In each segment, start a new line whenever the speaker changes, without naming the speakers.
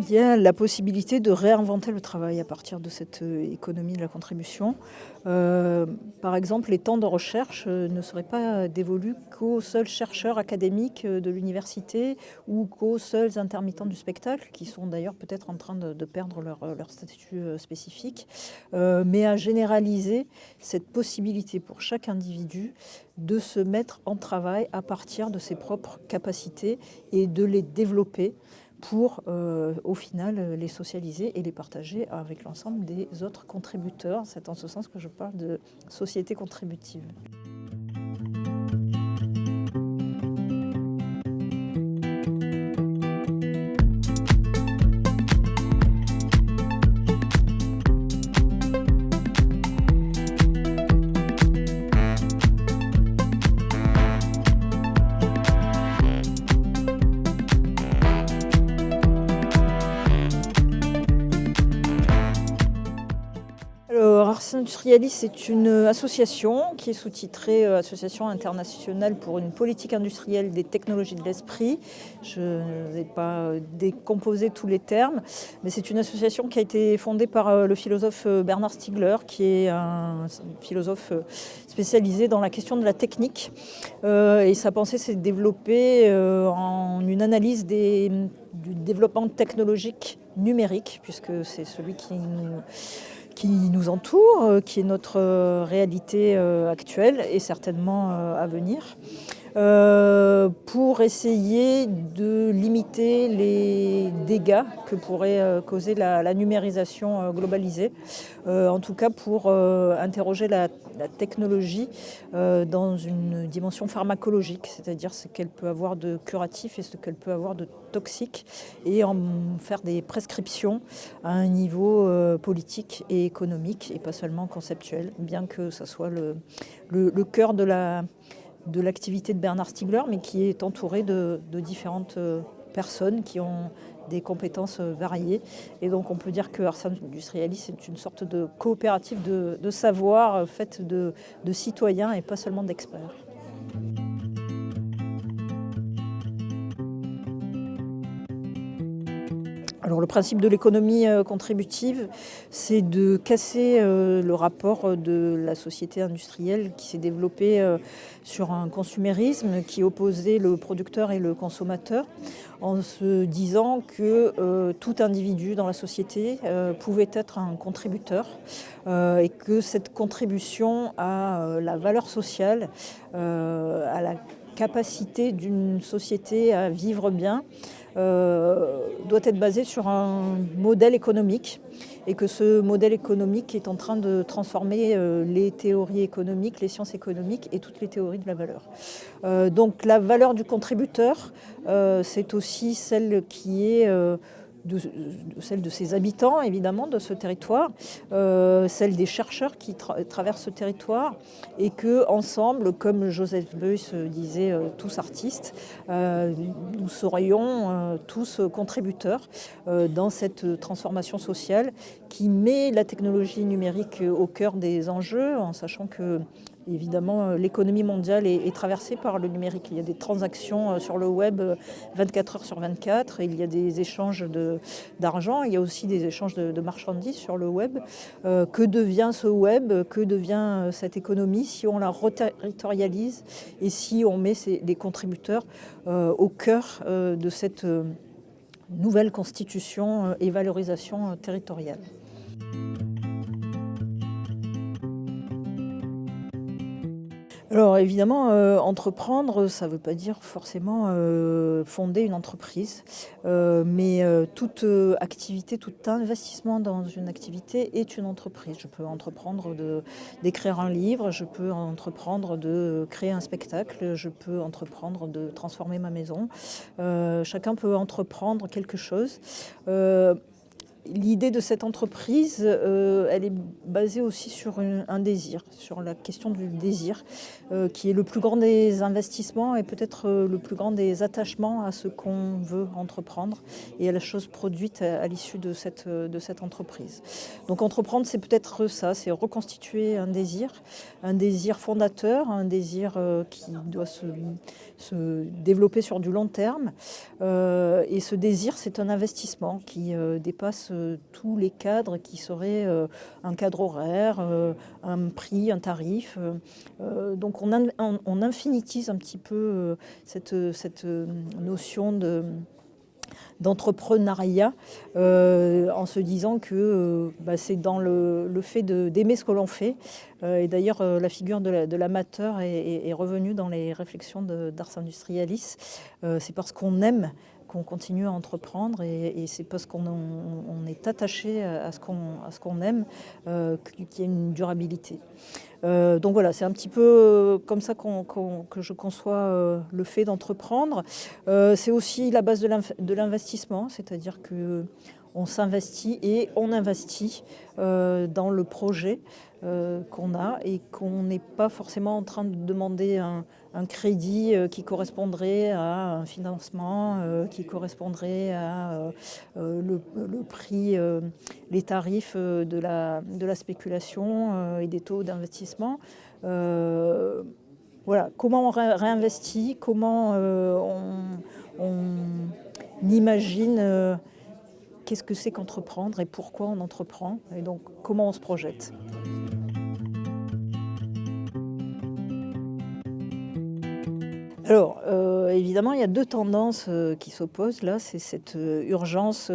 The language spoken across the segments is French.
Il y a la possibilité de réinventer le travail à partir de cette économie de la contribution. Par exemple, les temps de recherche ne seraient pas dévolus qu'aux seuls chercheurs académiques de l'université ou qu'aux seuls intermittents du spectacle, qui sont d'ailleurs peut-être en train de perdre leur statut spécifique, mais à généraliser cette possibilité pour chaque individu de se mettre en travail à partir de ses propres capacités et de les développer pour au final les socialiser et les partager avec l'ensemble des autres contributeurs. C'est en ce sens que je parle de société contributive. Alors, Ars Industrialis, c'est une association qui est sous-titrée Association internationale pour une politique industrielle des technologies de l'esprit. Je n'ai pas décomposé tous les termes, mais c'est une association qui a été fondée par le philosophe Bernard Stiegler, qui est un philosophe spécialisé dans la question de la technique. Et sa pensée s'est développée en une analyse du développement technologique numérique, puisque c'est celui qui nous entoure, qui est notre réalité actuelle et certainement à venir, pour essayer de limiter les dégâts que pourrait causer la numérisation globalisée, en tout cas pour interroger la technologie dans une dimension pharmacologique, c'est-à-dire ce qu'elle peut avoir de curatif et ce qu'elle peut avoir de toxique, et en faire des prescriptions à un niveau politique et économique et pas seulement conceptuel, bien que ça soit le cœur de l'activité de Bernard Stiegler, mais qui est entouré de différentes personnes qui ont des compétences variées. Et donc on peut dire que Ars Industrialis est une sorte de coopérative de savoir faite de citoyens et pas seulement d'experts. Alors le principe de l'économie contributive, c'est de casser le rapport de la société industrielle qui s'est développée sur un consumérisme qui opposait le producteur et le consommateur, en se disant que tout individu dans la société pouvait être un contributeur et que cette contribution à la valeur sociale, à la capacité d'une société à vivre bien, doit être basé sur un modèle économique, et que ce modèle économique est en train de transformer les théories économiques, les sciences économiques et toutes les théories de la valeur. Donc la valeur du contributeur, c'est aussi celle qui est celle de ses habitants, évidemment, de ce territoire, celle des chercheurs qui traversent ce territoire, et que ensemble, comme Joseph Beuys disait, tous artistes, nous serions tous contributeurs dans cette transformation sociale qui met la technologie numérique au cœur des enjeux, en sachant que évidemment, l'économie mondiale est traversée par le numérique. Il y a des transactions sur le web 24 heures sur 24, il y a des échanges d'argent, il y a aussi des échanges de marchandises sur le web. Que devient ce web? Que devient cette économie si on la reterritorialise et si on met les contributeurs au cœur de cette nouvelle constitution et valorisation territoriale? Alors évidemment, entreprendre, ça ne veut pas dire forcément fonder une entreprise, mais toute activité, tout investissement dans une activité est une entreprise. Je peux entreprendre d'écrire un livre, je peux entreprendre de créer un spectacle, je peux entreprendre de transformer ma maison. Chacun peut entreprendre quelque chose. L'idée de cette entreprise, elle est basée aussi sur un désir, sur la question du désir, qui est le plus grand des investissements et peut-être le plus grand des attachements à ce qu'on veut entreprendre et à la chose produite à l'issue de cette entreprise. Donc entreprendre, c'est peut-être ça, c'est reconstituer un désir fondateur, un désir qui doit se développer sur du long terme. Et ce désir, c'est un investissement qui dépasse tous les cadres qui seraient un cadre horaire, un prix, un tarif. Donc on infinitise un petit peu cette notion d'entrepreneuriat en se disant que c'est dans le fait d'aimer ce que l'on fait. Et d'ailleurs, la figure de l'amateur est revenue dans les réflexions d'Ars Industrialis. C'est parce qu'on aime qu'on continue à entreprendre et c'est parce qu'on est attaché à ce qu'on aime qu'il y a une durabilité. Donc voilà, c'est un petit peu comme ça que je conçois le fait d'entreprendre. C'est aussi la base de l'investissement, c'est-à-dire qu'on s'investit et on investit dans le projet qu'on a et qu'on n'est pas forcément en train de demander un crédit qui correspondrait à un financement, qui correspondrait à le prix, les tarifs de la spéculation et des taux d'investissement. Voilà, comment on réinvestit, comment on imagine qu'est-ce que c'est qu'entreprendre et pourquoi on entreprend et donc comment on se projette. Alors, évidemment, il y a deux tendances qui s'opposent là. C'est cette urgence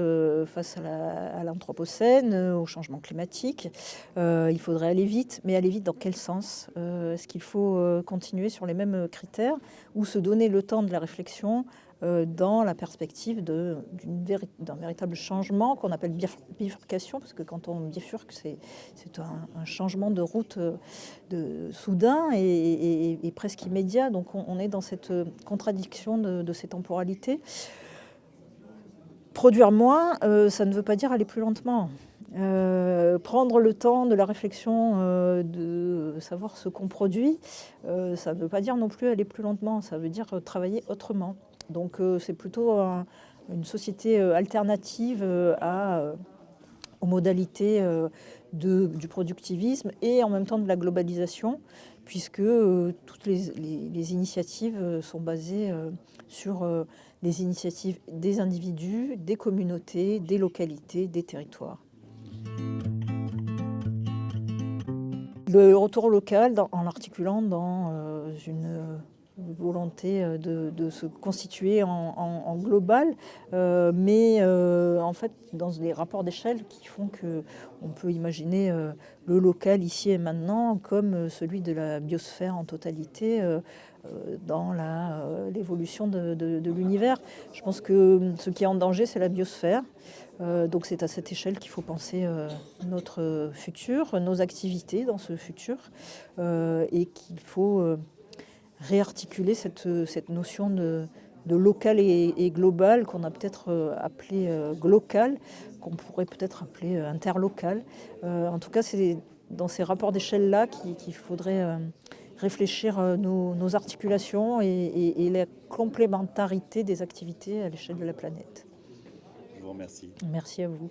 face à l'Anthropocène, au changement climatique. Il faudrait aller vite, mais aller vite dans quel sens? Est-ce qu'il faut continuer sur les mêmes critères ou se donner le temps de la réflexion dans la perspective d'un véritable changement qu'on appelle bifurcation, parce que quand on bifurque, c'est un changement de route soudain et presque immédiat. Donc on est dans cette contradiction de ces temporalités. Produire moins, ça ne veut pas dire aller plus lentement. Prendre le temps de la réflexion, de savoir ce qu'on produit, ça ne veut pas dire non plus aller plus lentement, ça veut dire travailler autrement. Donc c'est plutôt une société alternative aux modalités du productivisme et en même temps de la globalisation, puisque toutes les initiatives sont basées sur les initiatives des individus, des communautés, des localités, des territoires. Le retour local, en l'articulant dans une volonté de se constituer en global, mais en fait dans des rapports d'échelle qui font qu'on peut imaginer le local ici et maintenant comme celui de la biosphère en totalité dans l'évolution de l'univers. Je pense que ce qui est en danger, c'est la biosphère. Donc c'est à cette échelle qu'il faut penser notre futur, nos activités dans ce futur, et qu'il faut réarticuler cette notion de local et global qu'on a peut-être appelé glocal, qu'on pourrait peut-être appeler interlocal. En tout cas, c'est dans ces rapports d'échelle-là qu'il faudrait réfléchir nos articulations et la complémentarité des activités à l'échelle de la planète.
Je vous remercie.
Merci à vous.